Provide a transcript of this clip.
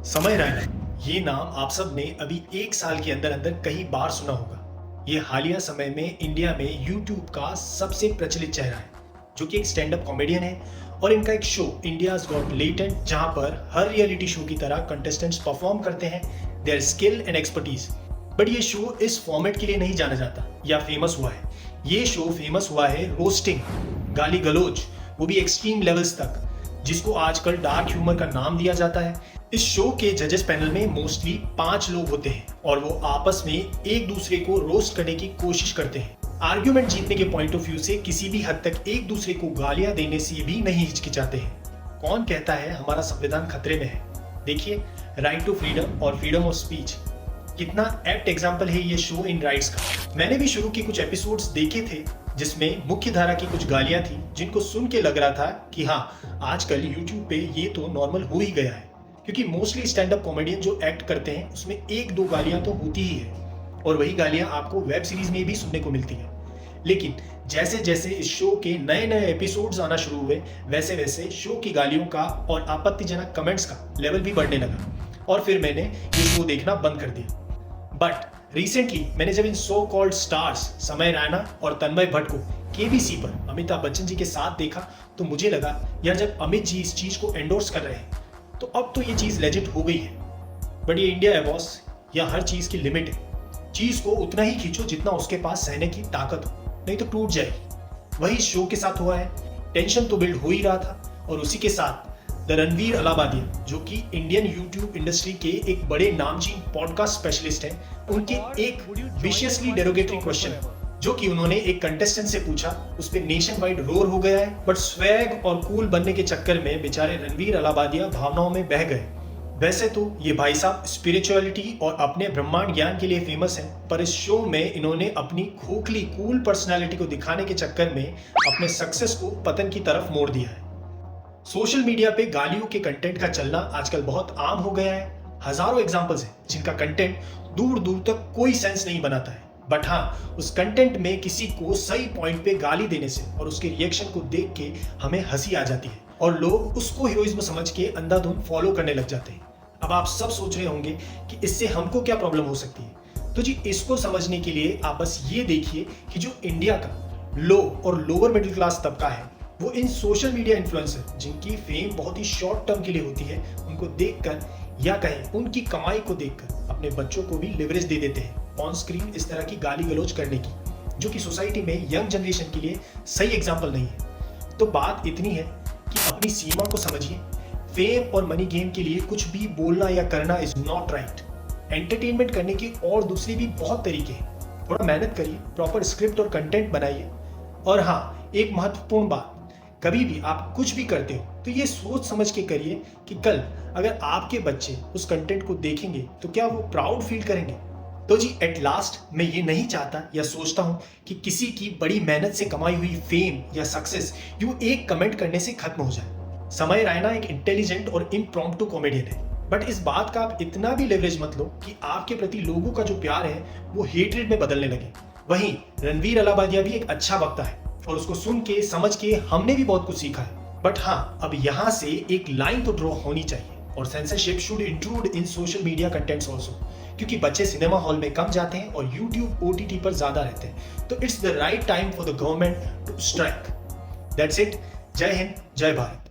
समय रैना, ये नाम आप सब ने अभी एक साल के अंदर अंदर कई बार सुना होगा। ये हालिया समय में इंडिया में यूट्यूब का सबसे प्रचलित चेहरा है, जो कि एक स्टैंड अप कॉमेडियन है। और इनका एक शो इंडियाज गॉट लेटेंट, जहां पर हर रियलिटी शो की तरह कंटेस्टेंट्स परफॉर्म करते हैं their skill and expertise. But ये शो इस फॉर्मेट के लिए नहीं जाना जाता या फेमस हुआ है। ये शो फेमस हुआ है रोस्टिंग, गाली गलोच, वो भी एक्सट्रीम लेवल्स तक, जिसको आजकल डार्क ह्यूमर का नाम दिया जाता है। इस शो के जजेस पैनल में मोस्टली 5 लोग होते हैं और वो आपस में एक दूसरे को रोस्ट करने की कोशिश करते हैं। आर्ग्यूमेंट जीतने के पॉइंट ऑफ व्यू से किसी भी हद तक एक दूसरे को गालियां देने से भी नहीं हिचकिचाते हैं। कौन कहता है हमारा संविधान खतरे में है? देखिए, राइट टू फ्रीडम और फ्रीडम ऑफ स्पीच, कितना एप्ट एग्जाम्पल है ये शो इन राइट्स का। मैंने भी शुरू के कुछ एपिसोड्स देखे थे जिसमें मुख्य धारा की कुछ गालियां थी, जिनको सुन के लग रहा था कि हाँ, आजकल यूट्यूब पे ये तो नॉर्मल हो ही गया है, क्योंकि मोस्टली स्टैंड अप कॉमेडियन जो एक्ट करते हैं उसमें 1-2 गालियां तो होती ही है, और वही गालियां आपको वेब सीरीज में भी सुनने को मिलती है। लेकिन जैसे जैसे इस शो के नए नए एपिसोड्स आना शुरू हुए, वैसे वैसे शो की गालियों का और आपत्तिजनक कमेंट्स का लेवल भी बढ़ने लगा, और फिर मैंने ये शो देखना बंद कर दिया। बट रिसेंटली मैंने जब इन सो कॉल्ड स्टार्स समय रैना और तन्मय भट्ट को केबीसी पर अमिताभ बच्चन जी के साथ देखा, तो मुझे लगा यार, जब अमित जी इस चीज को एंडोर्स कर रहे हैं तो अब तो ये चीज लेजिट हो गई है। बट ये इंडिया है बॉस, या हर चीज की लिमिट है। चीज को उतना ही खींचो जितना उसके पास सहने की ताकत हो, नहीं तो टूट जाएगी। वही शो के साथ हुआ है। टेंशन तो बिल्ड हो ही रहा था, और उसी के साथ द रणवीर अलाहाबादिया, जो कि इंडियन यूट्यूब इंडस्ट्री के एक बड़े नामचीन पॉडकास्ट स्पेशलिस्ट हैं, उनके एक विशियसली डेरोगेटरी क्वेश्चन जो कि उन्होंने एक कंटेस्टेंट से पूछा, उस पे नेशन वाइड रोर हो गया है। बट स्वैग और कूल बनने के चक्कर में बेचारे रणवीर अलाहाबादिया भावनाओं में बह गए। वैसे तो ये भाई साहब स्पिरिचुअलिटी और अपने ब्रह्मांड ज्ञान के लिए फेमस हैं, पर इस शो में इन्होंने अपनी खोखली कूल पर्सनैलिटी को दिखाने के चक्कर में अपने सक्सेस को पतन की तरफ मोड़ दिया है। सोशल मीडिया पे गालियों के कंटेंट का चलना आजकल बहुत आम हो गया है। हजारों एग्जांपल्स हैं जिनका कंटेंट दूर दूर तक कोई सेंस नहीं बनाता है, बट हाँ, उस कंटेंट में किसी को सही पॉइंट पे गाली देने से और उसके रिएक्शन को देख के हमें हंसी आ जाती है, और लोग उसको हीरोइज्म समझ के अंधाधुंध फॉलो करने लग जाते हैं। अब आप सब सोच रहे होंगे कि इससे हमको क्या प्रॉब्लम हो सकती है। तो जी, इसको समझने के लिए आप बस ये देखिए कि जो इंडिया का लो और लोअर मिडिल क्लास तबका है, वो इन सोशल मीडिया इन्फ्लुएंसर, जिनकी फेम बहुत ही शॉर्ट टर्म के लिए होती है, उनको देखकर या कहें उनकी कमाई को देखकर अपने बच्चों को भी लिवरेज दे देते हैं ऑन स्क्रीन इस तरह की गाली गलौज करने की, जो कि सोसाइटी में यंग जनरेशन के लिए सही एग्जाम्पल नहीं है। तो बात इतनी है कि अपनी सीमा को समझिए। फेम और मनी गेम के लिए कुछ भी बोलना या करना इज नॉट राइट। एंटरटेनमेंट करने के और दूसरे भी बहुत तरीके हैं। थोड़ा मेहनत करिए, प्रॉपर स्क्रिप्ट और कंटेंट बनाइए। और हाँ, एक महत्वपूर्ण बात, कभी भी आप कुछ भी करते हो तो ये सोच समझ के करिए कि कल अगर आपके बच्चे उस कंटेंट को देखेंगे तो क्या वो प्राउड फील करेंगे। तो जी, एट लास्ट मैं ये नहीं चाहता या सोचता हूँ कि किसी की बड़ी मेहनत से कमाई हुई फेम या सक्सेस यूं एक कमेंट करने से खत्म हो जाए। समय रैना एक इंटेलिजेंट और इम्प्रॉम्प्टू कॉमेडियन है, बट इस बात का आप इतना भी लेवरेज मत लो कि आपके प्रति लोगों का जो प्यार है वो हेट्रेड में बदलने लगे। वहीं रणवीर अलाहाबादिया भी एक अच्छा वक्ता है, और उसको सुन के समझ के हमने भी बहुत कुछ सीखा है। बट हाँ, अब यहाँ से एक लाइन तो ड्रॉ होनी चाहिए, और censorship should include in social media contents also, क्योंकि बच्चे सिनेमा हॉल में कम जाते हैं और यूट्यूब OTT पर ज्यादा रहते हैं। तो it's the right time for the government to strike. That's it. जय हिंद, जय भारत।